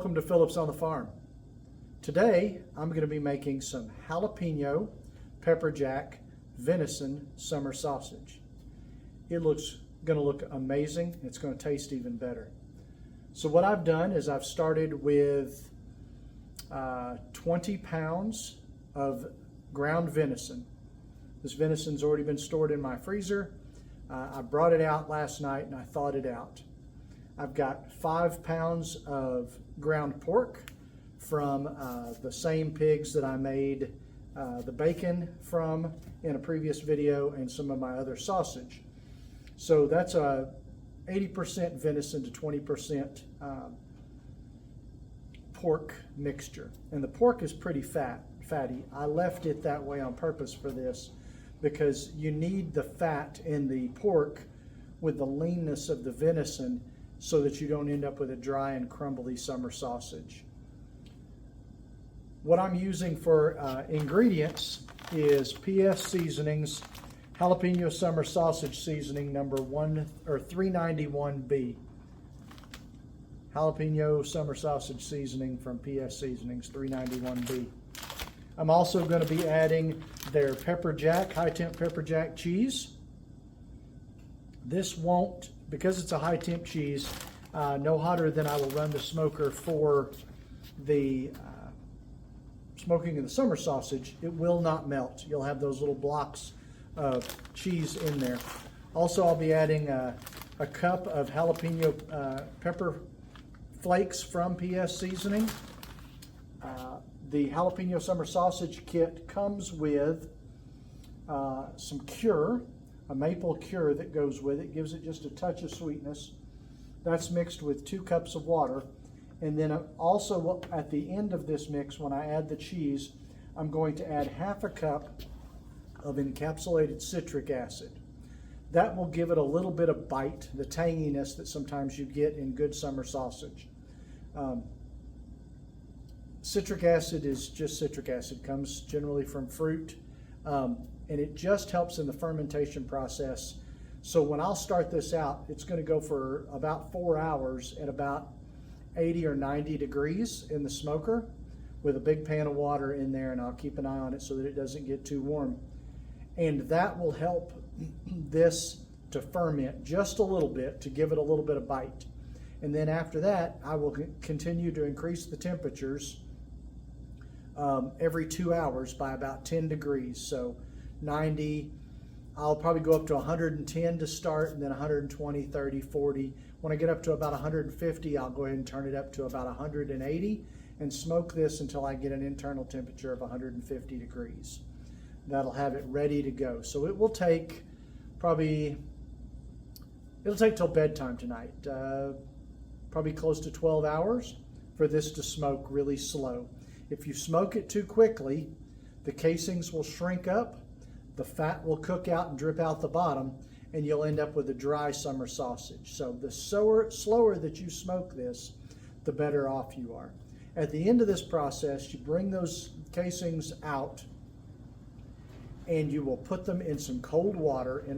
welcome to Phillips on the Farm. Today I'm going to be making some jalapeno pepper jack venison summer sausage. It's going to look amazing. It's going to taste even better. So what I've done is I've started with 20 pounds of ground venison. This venison's already been stored in my freezer. I brought it out last night and I thawed it out. I've got 5 pounds of ground pork from the same pigs that I made the bacon from in a previous video, and some of my other sausage. So that's a 80% venison to 20% pork mixture. And the pork is pretty fatty. I left it that way on purpose for this because you need the fat in the pork with the leanness of the venison so that you don't end up with a dry and crumbly summer sausage. What I'm using for ingredients is PS Seasonings Jalapeno Summer Sausage Seasoning number 391B. Jalapeno Summer Sausage Seasoning from PS Seasonings 391B. I'm also going to be adding their pepper jack, high temp pepper jack cheese. This won't, because it's a high temp cheese, no hotter than I will run the smoker for the smoking of the summer sausage. It will not melt. You'll have those little blocks of cheese in there. Also, I'll be adding a cup of jalapeno pepper flakes from PS Seasoning. The jalapeno summer sausage kit comes with some cure, a maple cure that goes with it, gives it just a touch of sweetness. That's mixed with 2 cups of water. And then also at the end of this mix, when I add the cheese, I'm going to add half a cup of encapsulated citric acid. That will give it a little bit of bite, the tanginess that sometimes you get in good summer sausage. Citric acid is just citric acid, comes generally from fruit, and it just helps in the fermentation process. So when I'll start this out, it's going to go for about 4 hours at about 80 or 90 degrees in the smoker with a big pan of water in there, and I'll keep an eye on it so that it doesn't get too warm. And that will help this to ferment just a little bit to give it a little bit of bite. And then after that, I will continue to increase the temperatures every 2 hours by about 10 degrees. So 90, I'll probably go up to 110 to start, and then 120, 30, 40. When I get up to about 150, I'll go ahead and turn it up to about 180 and smoke this until I get an internal temperature of 150 degrees. That'll have it ready to go. So it will take it'll take till bedtime tonight, probably close to 12 hours for this to smoke really slow. If you smoke it too quickly, the casings will shrink up, the fat will cook out and drip out the bottom, and you'll end up with a dry summer sausage. So the slower that you smoke this, the better off you are. At the end of this process, you bring those casings out and you will put them in some cold water in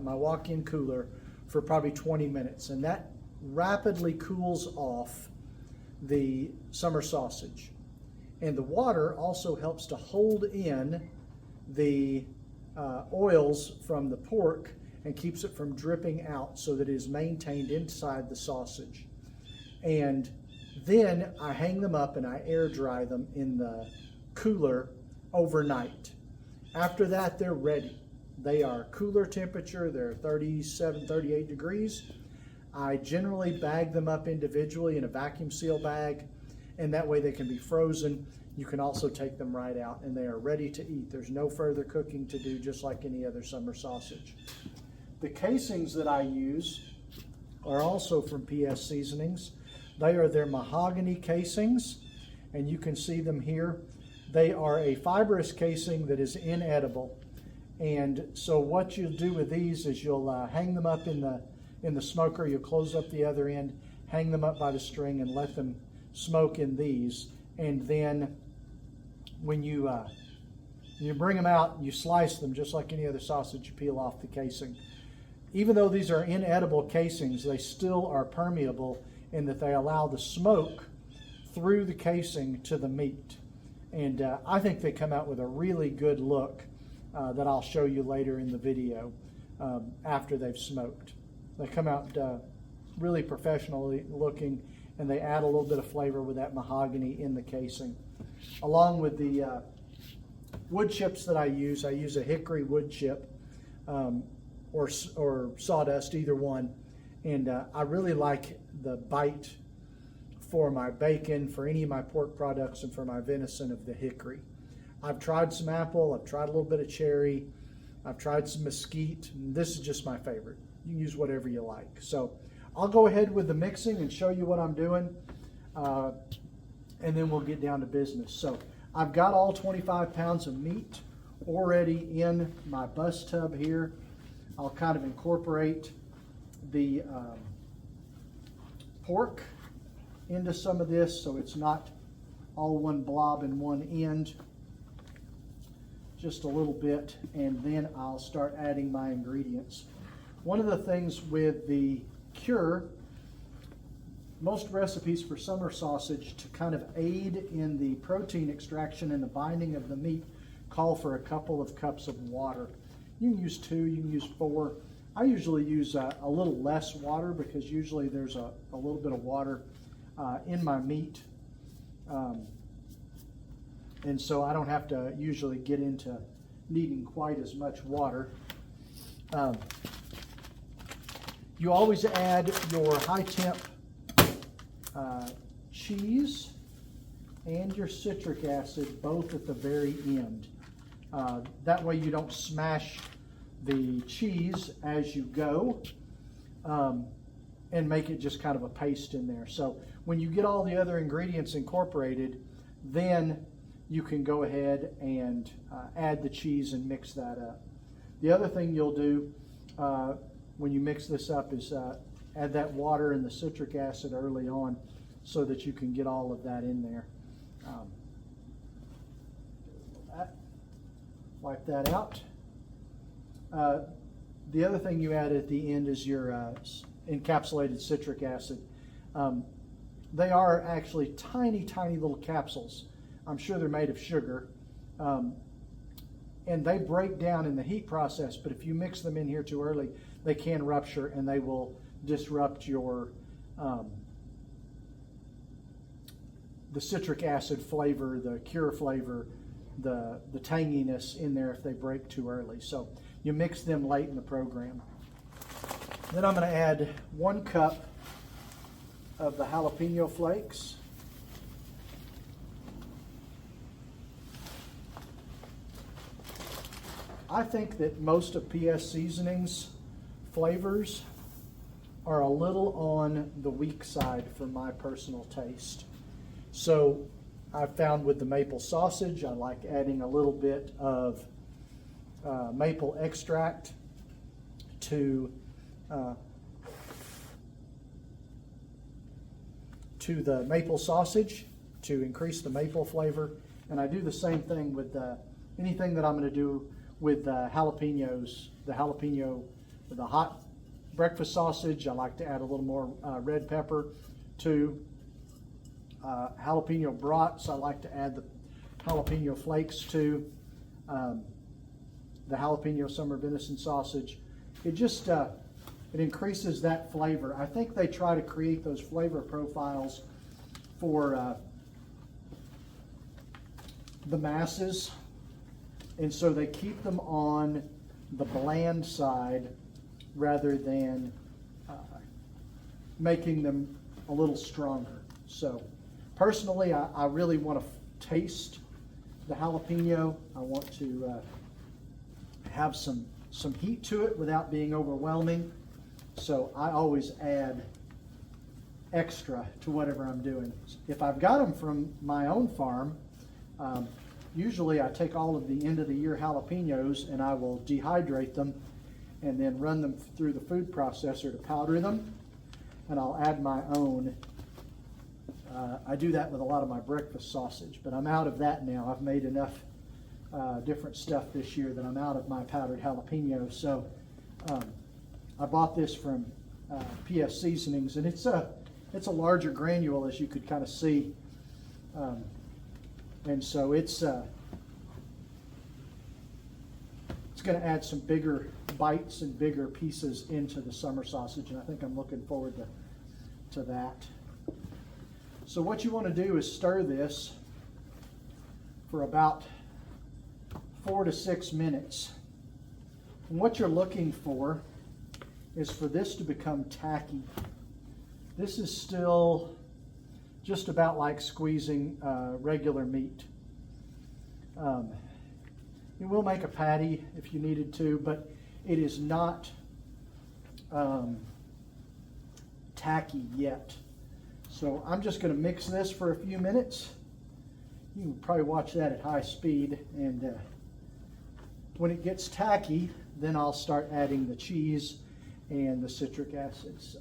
my walk-in cooler for probably 20 minutes. And that rapidly cools off the summer sausage. And the water also helps to hold in the oils from the pork and keeps it from dripping out so that it is maintained inside the sausage. And then I hang them up and I air dry them in the cooler overnight. After that, they're ready. They are cooler temperature. They're 37, 38 degrees. I generally bag them up individually in a vacuum seal bag, and that way they can be frozen. You can also take them right out and they are ready to eat. There's no further cooking to do, just like any other summer sausage. The casings that I use are also from PS Seasonings. They are their mahogany casings, and you can see them here. They are a fibrous casing that is inedible. And so what you'll do with these is you'll hang them up in the smoker. You'll close up the other end, hang them up by the string, and let them smoke in these. And then when you bring them out, you slice them just like any other sausage. You peel off the casing. Even though these are inedible casings, they still are permeable in that they allow the smoke through the casing to the meat. And I think they come out with a really good look that I'll show you later in the video after they've smoked. They come out really professionally looking, and they add a little bit of flavor with that mahogany in the casing. Along with the wood chips that I use a hickory wood chip or sawdust, either one. And I really like the bite for my bacon, for any of my pork products, and for my venison of the hickory. I've tried some apple, I've tried a little bit of cherry, I've tried some mesquite, and this is just my favorite. You can use whatever you like. So I'll go ahead with the mixing and show you what I'm doing, and then we'll get down to business. So I've got all 25 pounds of meat already in my bus tub here. I'll kind of incorporate the pork into some of this so it's not all one blob in one end. Just a little bit, and then I'll start adding my ingredients. One of the things with the cure, most recipes for summer sausage, to kind of aid in the protein extraction and the binding of the meat, call for a couple of cups of water. You can use 2, you can use 4. I usually use a little less water because usually there's a little bit of water in my meat. And so I don't have to usually get into needing quite as much water. You always add your high temp cheese and your citric acid both at the very end. That way you don't smash the cheese as you go and make it just kind of a paste in there. So when you get all the other ingredients incorporated, then you can go ahead and add the cheese and mix that up. The other thing you'll do when you mix this up is add that water and the citric acid early on so that you can get all of that in there. Wipe that out. The other thing you add at the end is your encapsulated citric acid. They are actually tiny, tiny little capsules. I'm sure they're made of sugar. And they break down in the heat process, but if you mix them in here too early, they can rupture and they will disrupt your the citric acid flavor, the cure flavor, the tanginess in there if they break too early. So you mix them late in the program. Then I'm going to add 1 cup of the jalapeno flakes. I think that most of PS Seasonings flavors are a little on the weak side for my personal taste. So I found with the maple sausage, I like adding a little bit of maple extract to the maple sausage to increase the maple flavor. And I do the same thing with anything that I'm going to do with jalapenos, the jalapeno, with the hot breakfast sausage. I like to add a little more red pepper to jalapeno brats. I like to add the jalapeno flakes to the jalapeno summer venison sausage. It just it increases that flavor. I think they try to create those flavor profiles for the masses, and so they keep them on the bland side rather than making them a little stronger. So personally, I really want to taste the jalapeno. I want to have some heat to it without being overwhelming. So I always add extra to whatever I'm doing. If I've got them from my own farm, usually I take all of the end of the year jalapenos and I will dehydrate them and then run them through the food processor to powder them, and I'll add my own. I do that with a lot of my breakfast sausage, but I'm out of that now. I've made enough different stuff this year that I'm out of my powdered jalapeno. So I bought this from PS Seasonings, and it's a larger granule, as you could kind of see. And so it's going to add some bigger bites and bigger pieces into the summer sausage, and I think I'm looking forward to that. So what you want to do is stir this for about 4 to 6 minutes. And what you're looking for is for this to become tacky. This is still just about like squeezing regular meat. It will make a patty if you needed to, but it is not tacky yet. So I'm just going to mix this for a few minutes. You can probably watch that at high speed, and when it gets tacky, then I'll start adding the cheese and the citric acid. So.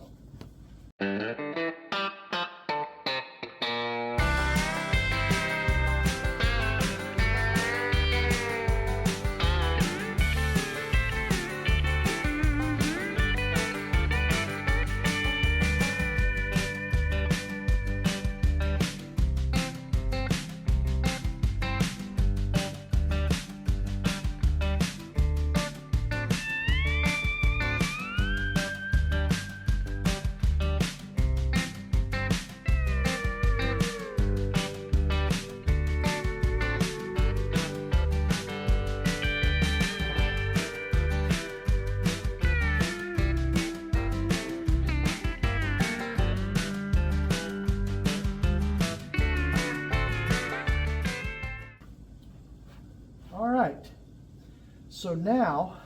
So now,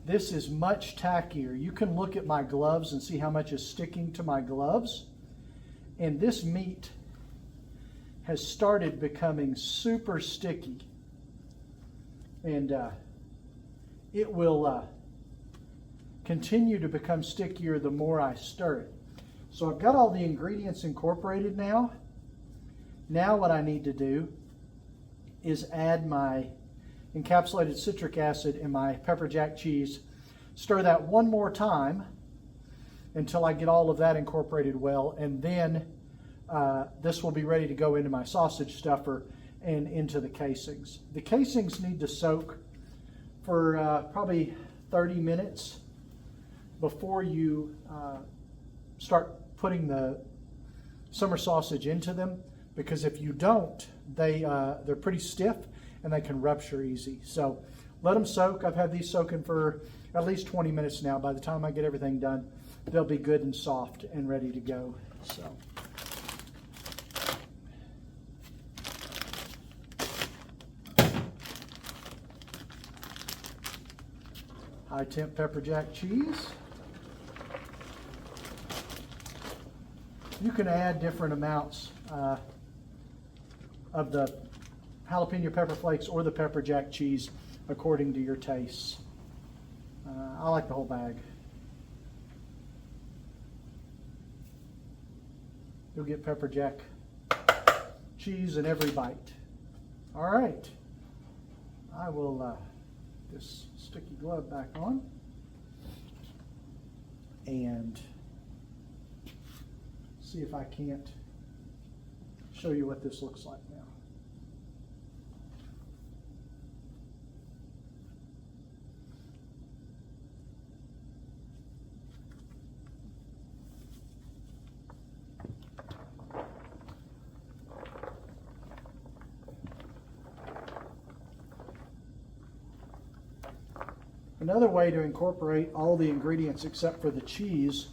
this is much tackier. You can look at my gloves and see how much is sticking to my gloves. And this meat has started becoming super sticky. And it will continue to become stickier the more I stir it. So I've got all the ingredients incorporated now. Now what I need to do is add my encapsulated citric acid and my pepper jack cheese. Stir that one more time until I get all of that incorporated well, and then this will be ready to go into my sausage stuffer and into the casings. The casings need to soak for probably 30 minutes before you start putting the summer sausage into them, because if you don't, they're pretty stiff and they can rupture easy. So let them soak. I've had these soaking for at least 20 minutes now. By the time I get everything done, they'll be good and soft and ready to go. So. High temp pepper jack cheese. You can add different amounts of the jalapeno pepper flakes or the pepper jack cheese according to your tastes. I like the whole bag. You'll get pepper jack cheese in every bite. All right. I will put this sticky glove back on and see if I can't show you what this looks like now. Another way to incorporate all the ingredients except for the cheese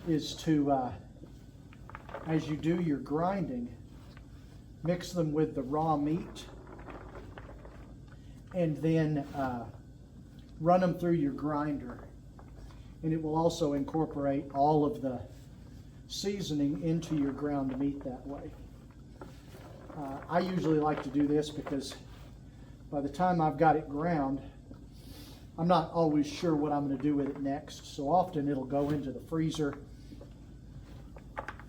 is to, as you do your grinding, mix them with the raw meat and then run them through your grinder. And it will also incorporate all of the seasoning into your ground meat that way. I usually like to do this because by the time I've got it ground, I'm not always sure what I'm going to do with it next. So often it'll go into the freezer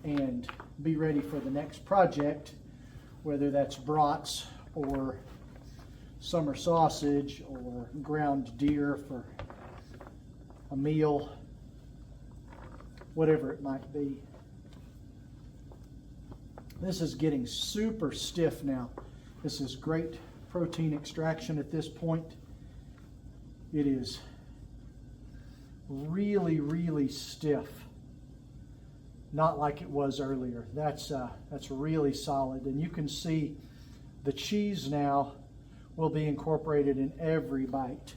and be ready for the next project, whether that's brats or summer sausage or ground deer for a meal, whatever it might be. This is getting super stiff now. This is great protein extraction at this point. It is really, really stiff. Not like it was earlier. That's really solid. And you can see the cheese now will be incorporated in every bite.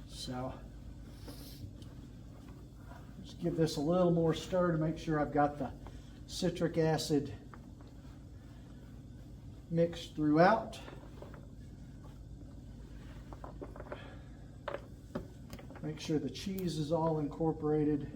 So just give this a little more stir to make sure I've got the citric acid mixed throughout. Make sure the cheese is all incorporated.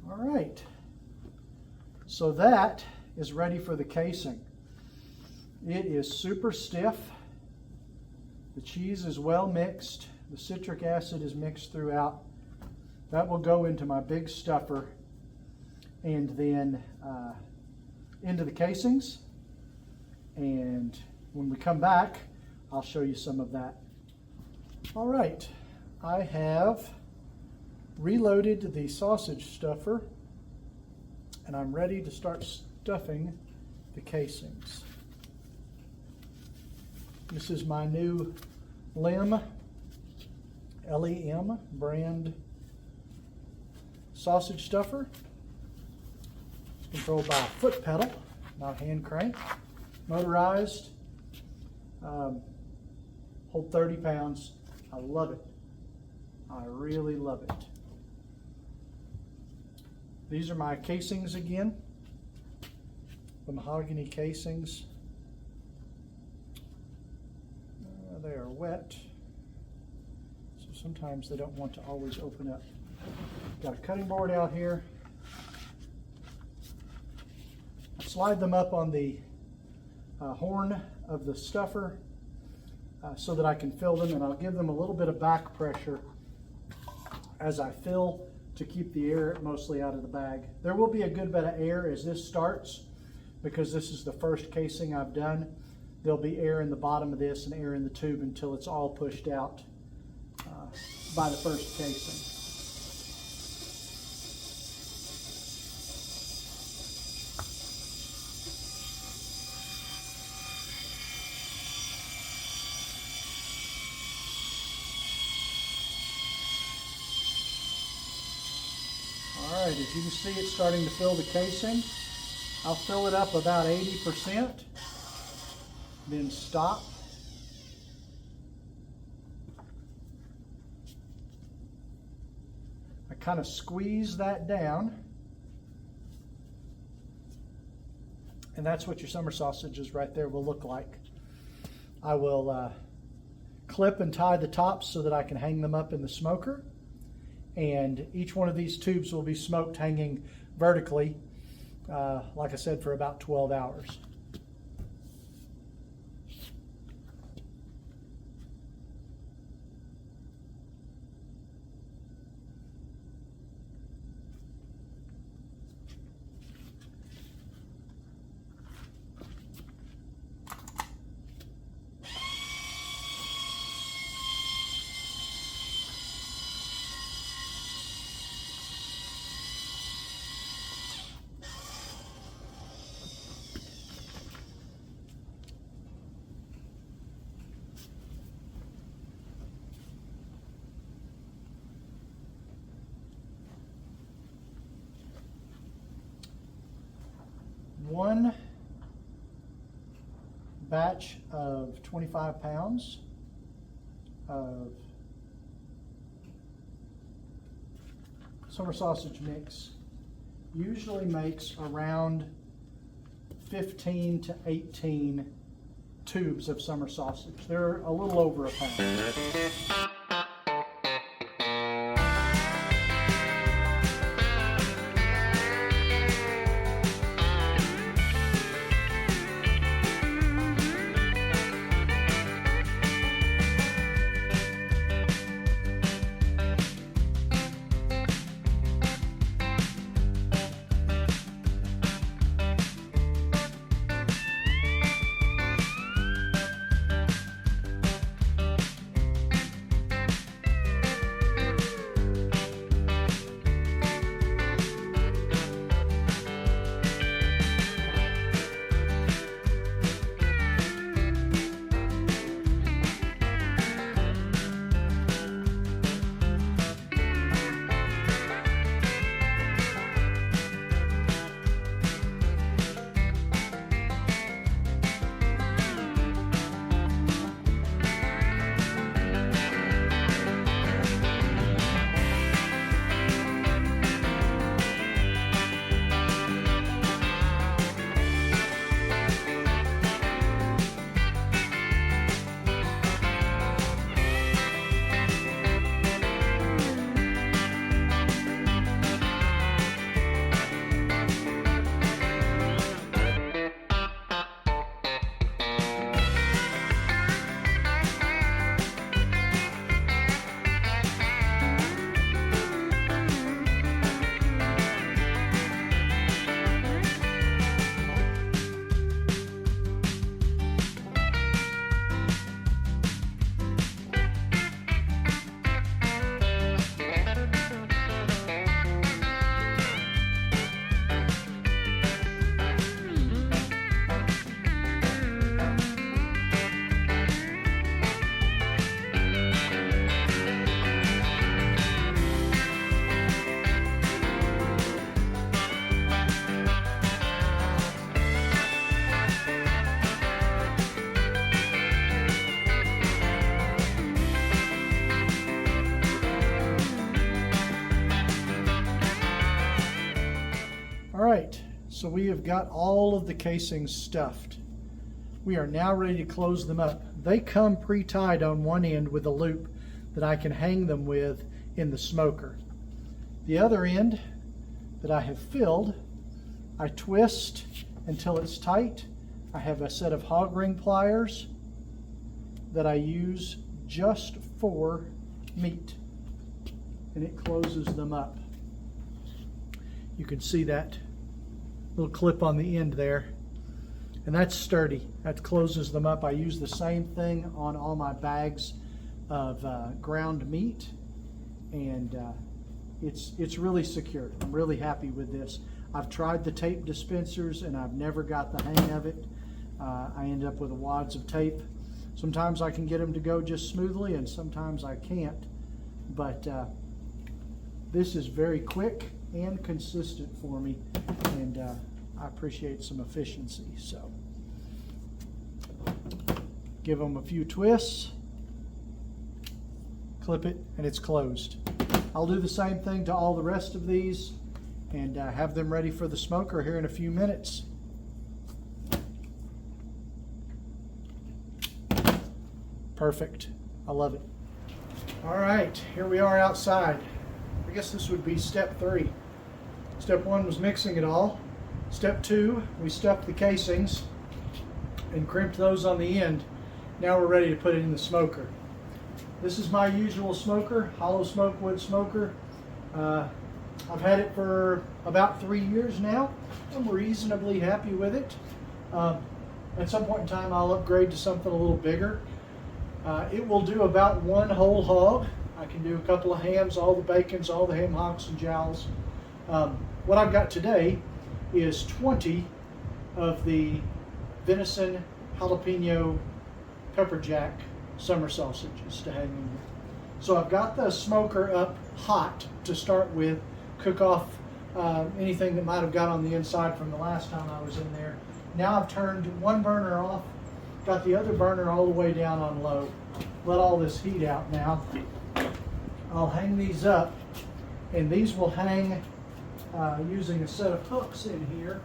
All right, so that is ready for the casing. It is super stiff. The cheese is well mixed. The citric acid is mixed throughout. That will go into my big stuffer and then into the casings. And when we come back, I'll show you some of that. All right, I have reloaded the sausage stuffer and I'm ready to start stuffing the casings. This is my new LEM brand sausage stuffer. It's controlled by a foot pedal, not hand crank. Motorized. Hold 30 pounds. I love it. I really love it. These are my casings again. The mahogany casings. They are wet, so sometimes they don't want to always open up. Got a cutting board out here. Slide them up on the horn of the stuffer so that I can fill them, and I'll give them a little bit of back pressure as I fill to keep the air mostly out of the bag. There will be a good bit of air as this starts because this is the first casing I've done. There'll be air in the bottom of this and air in the tube until it's all pushed out by the first casing. All right, as you can see, it's starting to fill the casing. I'll fill it up about 80%. Then stop. I kind of squeeze that down. And that's what your summer sausages right there will look like. I will clip and tie the tops so that I can hang them up in the smoker. And each one of these tubes will be smoked hanging vertically, like I said, for about 12 hours. One batch of 25 pounds of summer sausage mix usually makes around 15 to 18 tubes of summer sausage. They're a little over a pound. so we have got all of the casings stuffed. We are now ready to close them up. They come pre-tied on one end with a loop that I can hang them with in the smoker. The other end that I have filled, I twist until it's tight. I have a set of hog ring pliers that I use just for meat, and it closes them up. You can see that little clip on the end there, and that's sturdy. That closes them up. I use the same thing on all my bags of ground meat, and it's really secure. I'm really happy with this. I've tried the tape dispensers and I've never got the hang of it. I end up with wads of tape. Sometimes I can get them to go just smoothly and sometimes I can't, but this is very quick and consistent for me, and I appreciate some efficiency. So give them a few twists, clip it, and it's closed. I'll do the same thing to all the rest of these and have them ready for the smoker here in a few minutes. Perfect. I love it. All right, here we are outside. I guess this would be step 3. Step 1 was mixing it all. Step 2, we stuffed the casings and crimped those on the end. Now we're ready to put it in the smoker. This is my usual smoker, hollow smoke wood smoker. I've had it for about 3 years now. I'm reasonably happy with it. At some point in time, I'll upgrade to something a little bigger. It will do about 1 whole hog. I can do a couple of hams, all the bacons, all the ham hocks and jowls. What I've got today is 20 of the venison jalapeno pepper jack summer sausages to hang in here. So I've got the smoker up hot to start with, cook off anything that might have got on the inside from the last time I was in there. Now I've turned one burner off, got the other burner all the way down on low. Let all this heat out now. I'll hang these up, and these will hang using a set of hooks in here.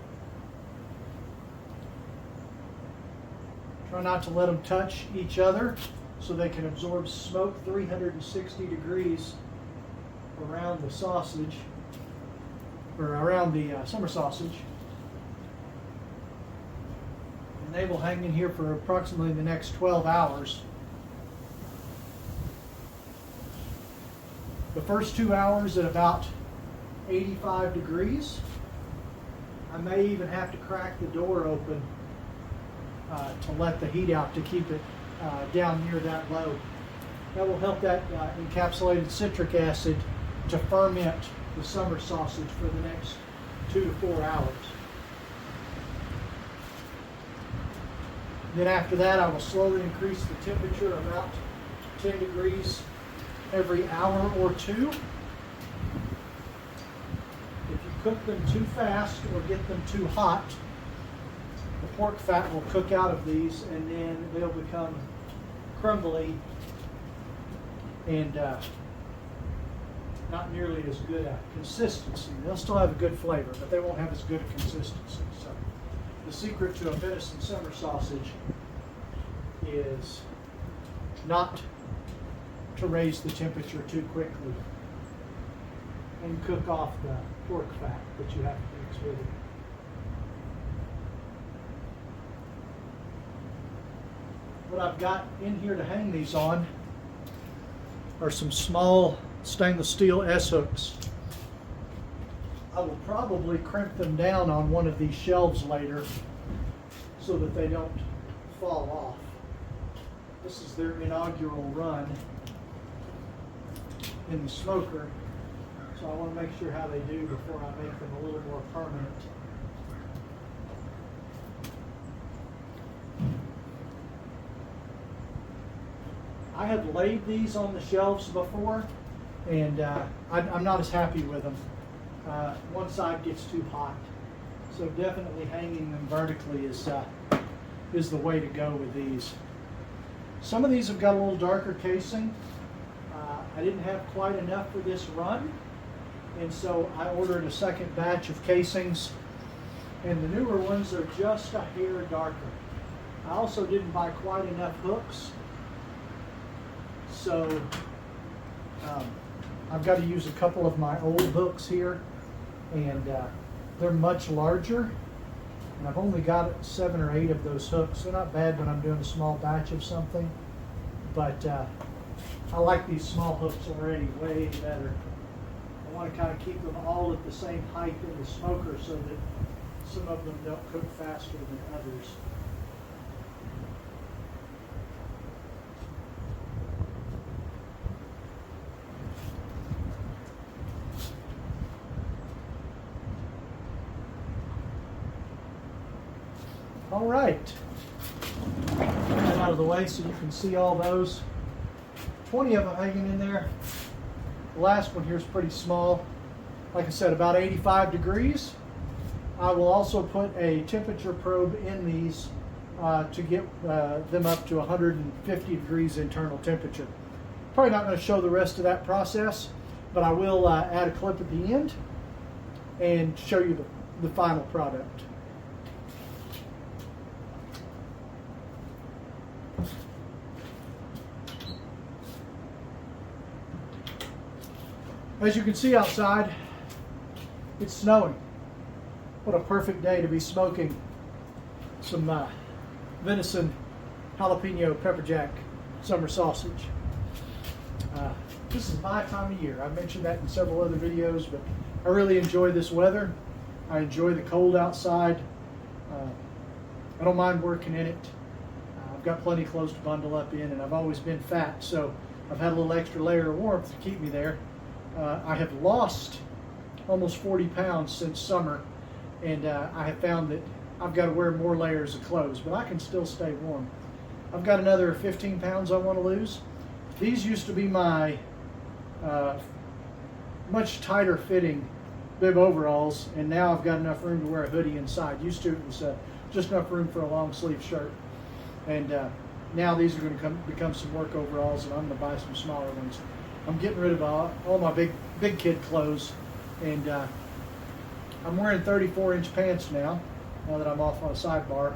Try not to let them touch each other so they can absorb smoke 360 degrees around the sausage, or around the summer sausage. And they will hang in here for approximately the next 12 hours. The first 2 hours at about 85 degrees. I may even have to crack the door open to let the heat out to keep it down near that low. That will help that encapsulated citric acid to ferment the summer sausage for the next 2 to 4 hours. Then after that, I will slowly increase the temperature about 10 degrees every hour or 2. If you cook them too fast or get them too hot, the pork fat will cook out of these and then they'll become crumbly and not nearly as good a consistency. They'll still have a good flavor, but they won't have as good a consistency. So the secret to a venison summer sausage is not to raise the temperature too quickly and cook off the pork fat that you have to mix with it. What I've got in here to hang these on are some small stainless steel S-hooks. I will probably crimp them down on one of these shelves later so that they don't fall off. This is their inaugural run in the smoker, so I want to make sure how they do before I make them a little more permanent. I have laid these on the shelves before, and I'm not as happy with them. One side gets too hot, so definitely hanging them vertically is the way to go with these. Some of these have got a little darker casing. I didn't have quite enough for this run, and so I ordered a second batch of casings And the newer ones are just a hair darker. I also didn't buy quite enough hooks, so I've got to use a couple of my old hooks here, and they're much larger, and I've only got 7 or 8 of those hooks. They're not bad when I'm doing a small batch of something, but I like these small hooks already way better. I want to kind of keep them all at the same height in the smoker so that some of them don't cook faster than others. All right, get that out of the way so you can see all those. 20 of them hanging in there. The last one here is pretty small. Like I said, about 85 degrees. I will also put a temperature probe in these to get them up to 150 degrees internal temperature. Probably not going to show the rest of that process, but I will add a clip at the end and show you the final product. As you can see outside, it's snowing. What a perfect day to be smoking some venison jalapeno pepper jack summer sausage. This is my time of year. I've mentioned that in several other videos, but I really enjoy this weather. I enjoy the cold outside. I don't mind working in it. I've got plenty of clothes to bundle up in, and I've always been fat, so I've had a little extra layer of warmth to keep me there. I have lost almost 40 pounds since summer, and I have found that I've got to wear more layers of clothes, but I can still stay warm. I've got another 15 pounds I want to lose. These used to be my much tighter fitting bib overalls, and now I've got enough room to wear a hoodie inside. Used to it was just enough room for a long sleeve shirt, and now these are going to become some work overalls, and I'm going to buy some smaller ones. I'm getting rid of all my big kid clothes, and I'm wearing 34-inch pants now that I'm off on a sidebar.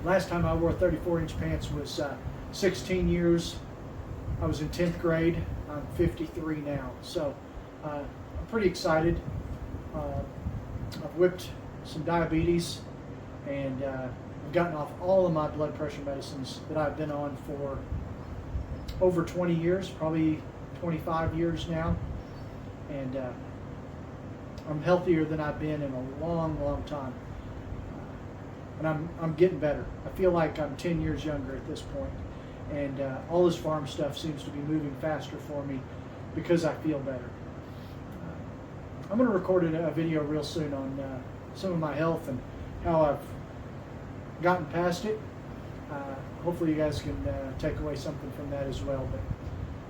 Last time I wore 34-inch pants was 16 years. I was in 10th grade. I'm 53 now, so I'm pretty excited. I've whipped some diabetes, and I've gotten off all of my blood pressure medicines that I've been on for over 20 years, probably 25 years now, and I'm healthier than I've been in a long time, and I'm getting better. I feel like I'm 10 years younger at this point, and all this farm stuff seems to be moving faster for me because I feel better. I'm going to record a video real soon on some of my health and how I've gotten past it. Hopefully you guys can take away something from that as well. But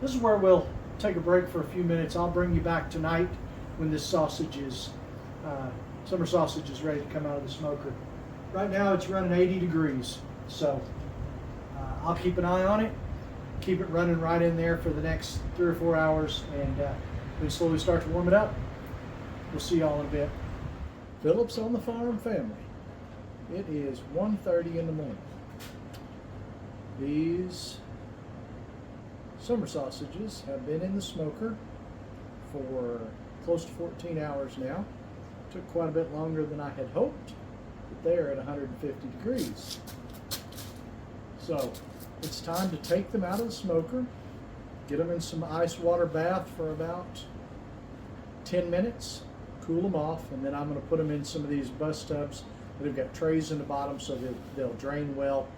this is where we'll take a break for a few minutes. I'll bring you back tonight when this sausage is, summer sausage is ready to come out of the smoker. Right now it's running 80 degrees, so I'll keep an eye on it, keep it running right in there for the next 3 or 4 hours, and then slowly start to warm it up. We'll see y'all in a bit. Phillips on the Farm family. It is 1:30 in the morning. These summer sausages have been in the smoker for close to 14 hours now. Took quite a bit longer than I had hoped, but they're at 150 degrees. So it's time to take them out of the smoker, get them in some ice water bath for about 10 minutes, cool them off, and then I'm going to put them in some of these bus tubs that have got trays in the bottom so that they'll drain well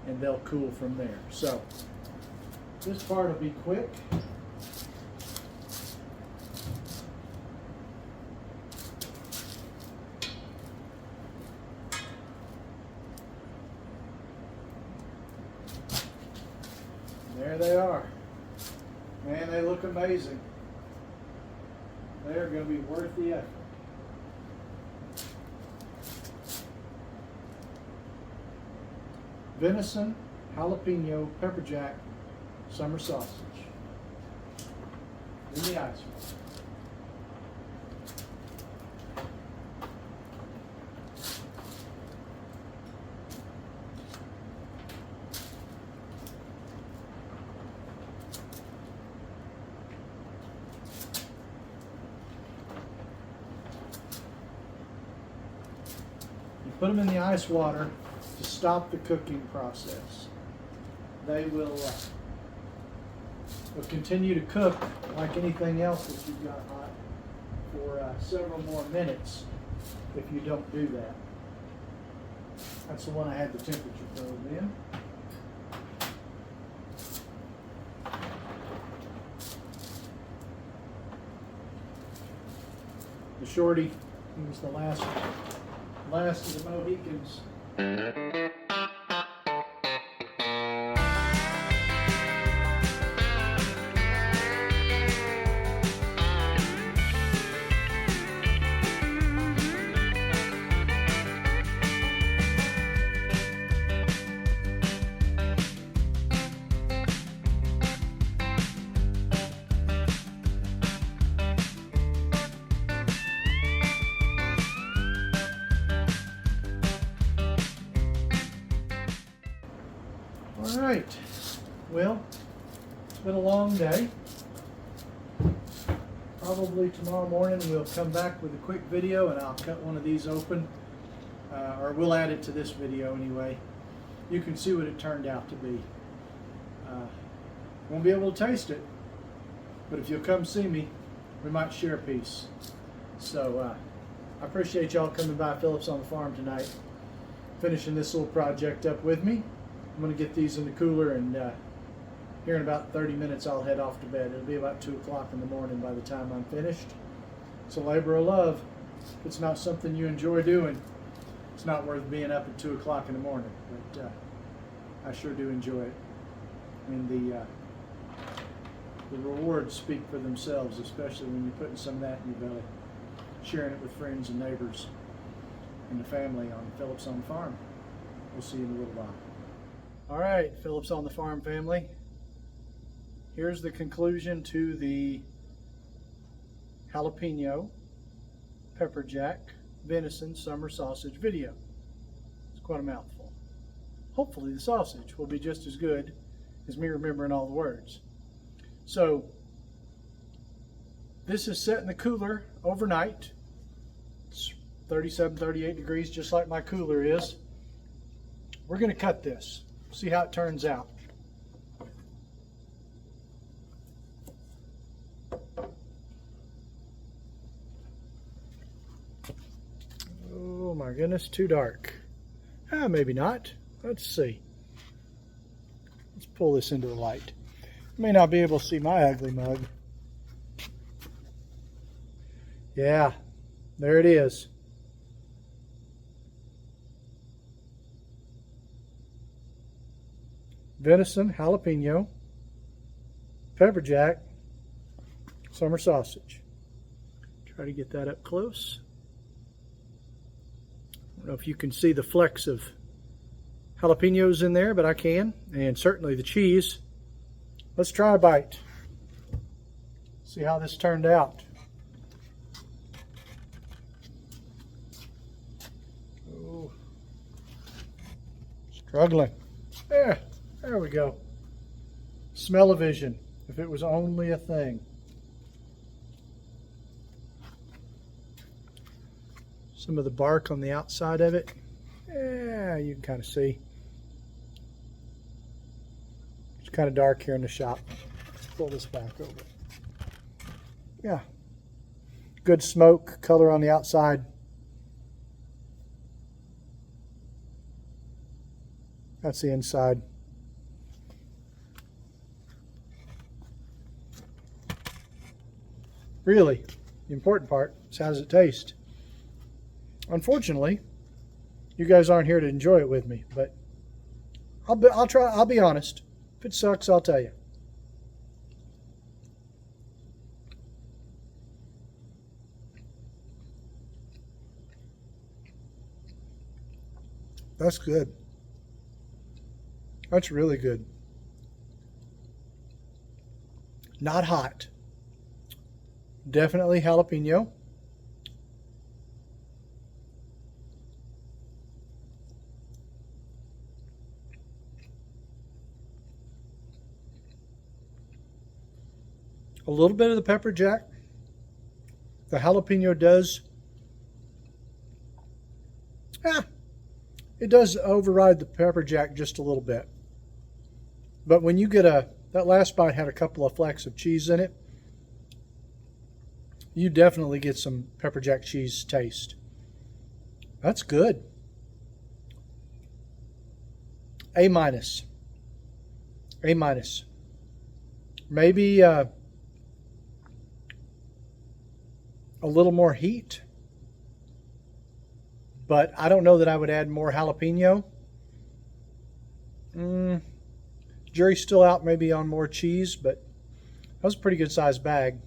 and they'll cool from there. So this part will be quick. There they are. Man, they look amazing. They're going to be worth the effort. Venison jalapeno pepper jack summer sausage in the ice water. put them in the ice water to stop the cooking process. They will continue to cook like anything else that you've got hot for several more minutes if you don't do that. That's the one I had the temperature probe in. The Shorty, he was the last of the Mohicans. All right, well, it's been a long day. Probably tomorrow morning we'll come back with a quick video and I'll cut one of these open, or we'll add it to this video anyway. You can see what it turned out to be. Won't be able to taste it, but if you'll come see me, we might share a piece. So I appreciate y'all coming by Phillips on the Farm tonight, finishing this little project up with me. I'm going to get these in the cooler, and here in about 30 minutes I'll head off to bed. It'll be about 2 o'clock in the morning by the time I'm finished. It's a labor of love. If it's not something you enjoy doing, it's not worth being up at 2 o'clock in the morning. But I sure do enjoy it. I mean, the rewards speak for themselves, especially when you're putting some of that in your belly, sharing it with friends and neighbors and the family on Phillips on the Farm. We'll see you in a little while. All right, Phillips on the Farm family. Here's the conclusion to the jalapeno, pepper jack, venison summer sausage video. It's quite a mouthful. Hopefully the sausage will be just as good as me remembering all the words. So this is set in the cooler overnight. It's 37, 38 degrees, just like my cooler is. We're going to cut this. See how it turns out. Oh my goodness, too dark. Maybe not. Let's see. Let's pull this into the light. You may not be able to see my ugly mug. Yeah, there it is. Venison, jalapeno, pepper jack, summer sausage. Try to get that up close. I don't know if you can see the flecks of jalapenos in there, but I can, and certainly the cheese. Let's try a bite. See how this turned out. Oh, struggling. There we go. Smell-o-vision, if it was only a thing. Some of the bark on the outside of it. Yeah, you can kind of see. It's kind of dark here in the shop. Let's pull this back over. Yeah. Good smoke color on the outside. That's the inside. Really, the important part is how does it taste? Unfortunately, you guys aren't here to enjoy it with me, but I'll be honest. If it sucks, I'll tell you. That's good. That's really good. Not hot. Definitely jalapeno. A little bit of the pepper jack. The jalapeno does It does override the pepper jack just a little bit. But when you get that last bite had a couple of flecks of cheese in it, you definitely get some pepper jack cheese taste. That's good. A minus. A minus. Maybe a little more heat, but I don't know that I would add more jalapeno. Jury's still out maybe on more cheese, but that was a pretty good sized bag.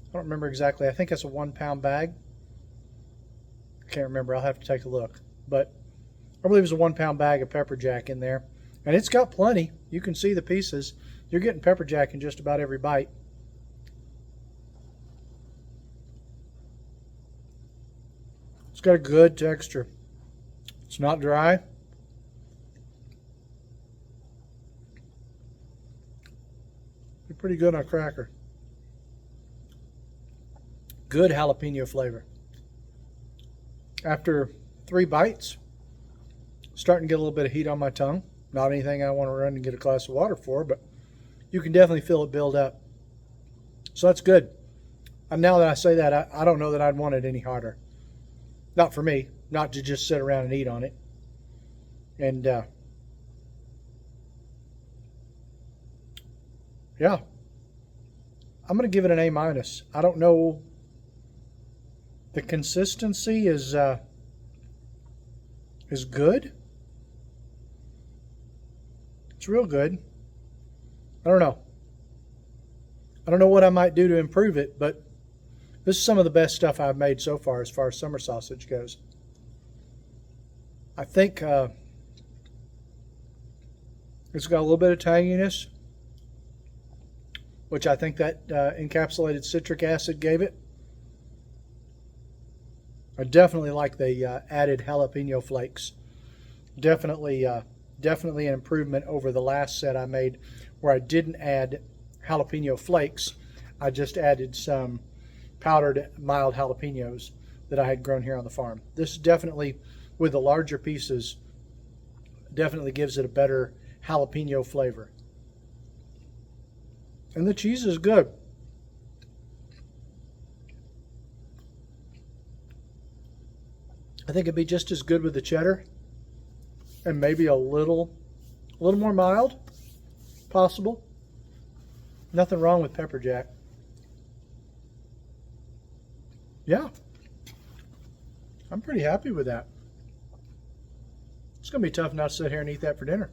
I don't remember exactly. I think that's a 1 pound bag. I can't remember. I'll have to take a look. But I believe it's a 1 pound bag of pepper jack in there. And it's got plenty. You can see the pieces. You're getting pepper jack in just about every bite. It's got a good texture. It's not dry. It's pretty good on a cracker. Good jalapeno flavor. After 3 bites, starting to get a little bit of heat on my tongue. Not anything I want to run and get a glass of water for, but you can definitely feel it build up. So that's good. And now that I say that, I don't know that I'd want it any harder. Not for me. Not to just sit around and eat on it. And, yeah. I'm going to give it an A minus. I don't know. The consistency is good. It's real good. I don't know. I don't know what I might do to improve it, but this is some of the best stuff I've made so far as summer sausage goes. I think it's got a little bit of tanginess, which I think that encapsulated citric acid gave it. I definitely like the added jalapeno flakes. Definitely an improvement over the last set I made where I didn't add jalapeno flakes. I just added some powdered mild jalapenos that I had grown here on the farm. This definitely, with the larger pieces, definitely gives it a better jalapeno flavor. And the cheese is good. I think it'd be just as good with the cheddar, and maybe a little more mild, possible. Nothing wrong with pepper jack. Yeah, I'm pretty happy with that. It's gonna be tough not to sit here and eat that for dinner.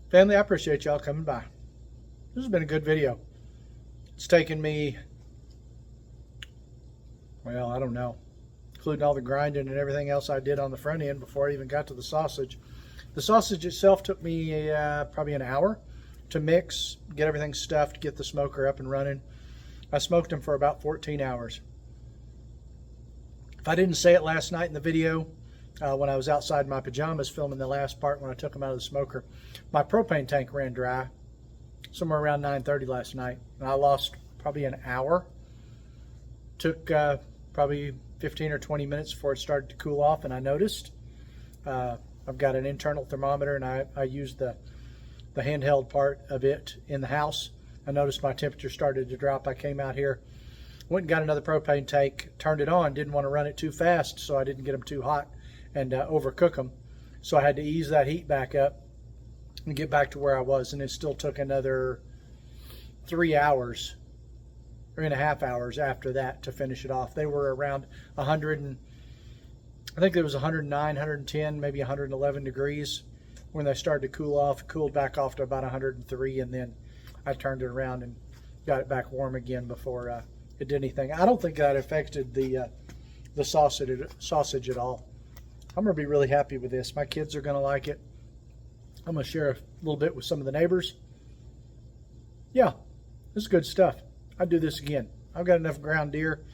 Family, I appreciate y'all coming by. This has been a good video. It's taken me, well, I don't know, including all the grinding and everything else I did on the front end before I even got to the sausage. The sausage itself took me probably an hour to mix, get everything stuffed, get the smoker up and running. I smoked them for about 14 hours. If I didn't say it last night in the video, when I was outside in my pajamas filming the last part when I took them out of the smoker, my propane tank ran dry somewhere around 9:30 last night. And I lost probably an hour. Took probably 15 or 20 minutes before it started to cool off, and I noticed. I've got an internal thermometer, and I used the handheld part of it in the house. I noticed my temperature started to drop. I came out here, went and got another propane tank, turned it on, didn't want to run it too fast so I didn't get them too hot and overcook them. So I had to ease that heat back up and get back to where I was, and it still took another 3 hours, 3.5 hours after that to finish it off. They were around 100 and I think it was 109, 110, maybe 111 degrees when they started to cool off. It cooled back off to about 103, and then I turned it around and got it back warm again before it did anything. I don't think that affected the sausage at all. I'm going to be really happy with this. My kids are going to like it. I'm going to share a little bit with some of the neighbors. Yeah, this is good stuff. I'd do this again. I've got enough ground deer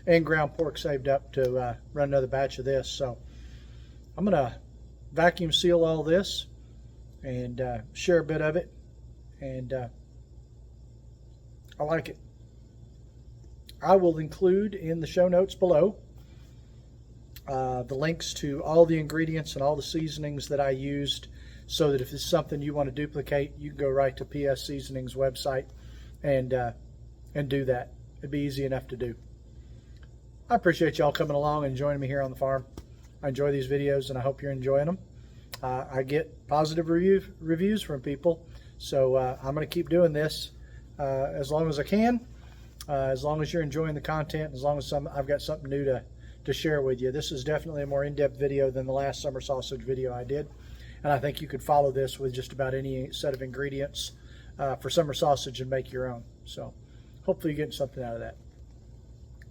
and ground pork saved up to run another batch of this. So I'm going to vacuum seal all this and share a bit of it. And I like it. I will include in the show notes below the links to all the ingredients and all the seasonings that I used, so that if it's something you want to duplicate, you can go right to PS Seasonings website and do that. It'd be easy enough to do. I appreciate y'all coming along and joining me here on the farm. I enjoy these videos, and I hope you're enjoying them. I get positive reviews from people, so I'm going to keep doing this as long as I can, as long as you're enjoying the content, as long as I've got something new to share with you. This is definitely a more in-depth video than the last summer sausage video I did, and I think you could follow this with just about any set of ingredients for summer sausage and make your own. So hopefully you're getting something out of that.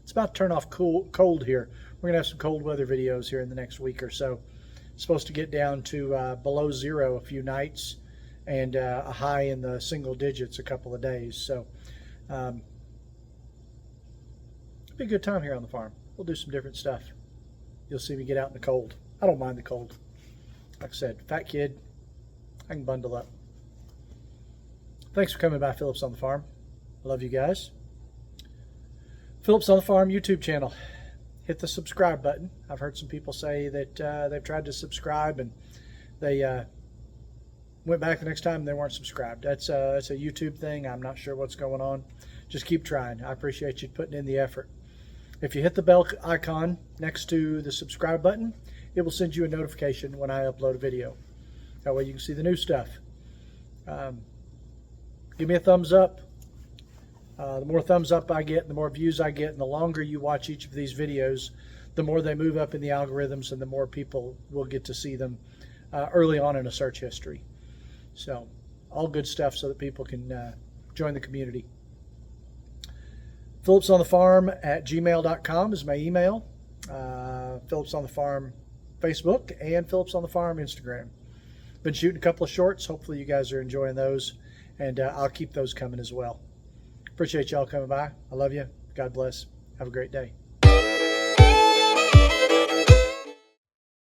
It's about to turn off cold here. We're going to have some cold weather videos here in the next week or so. It's supposed to get down to below zero a few nights, and a high in the single digits a couple of days. So it'll be a good time here on the farm. We'll do some different stuff. You'll see me get out in the cold. I don't mind the cold. Like I said, fat kid, I can bundle up. Thanks for coming by Phillips on the Farm. I love you guys. Phillips on the Farm YouTube channel. Hit the subscribe button. I've heard some people say that they've tried to subscribe and they went back the next time and they weren't subscribed. That's a YouTube thing. I'm not sure what's going on. Just keep trying. I appreciate you putting in the effort. If you hit the bell icon next to the subscribe button, it will send you a notification when I upload a video. That way you can see the new stuff. Give me a thumbs up. The more thumbs up I get, the more views I get, and the longer you watch each of these videos, the more they move up in the algorithms and the more people will get to see them early on in a search history. So all good stuff so that people can join the community. PhillipsOnTheFarm@gmail.com is my email. Phillips on the Farm Facebook and Phillips on the Farm Instagram. Been shooting a couple of shorts. Hopefully you guys are enjoying those, and I'll keep those coming as well. Appreciate y'all coming by. I love you. God bless. Have a great day.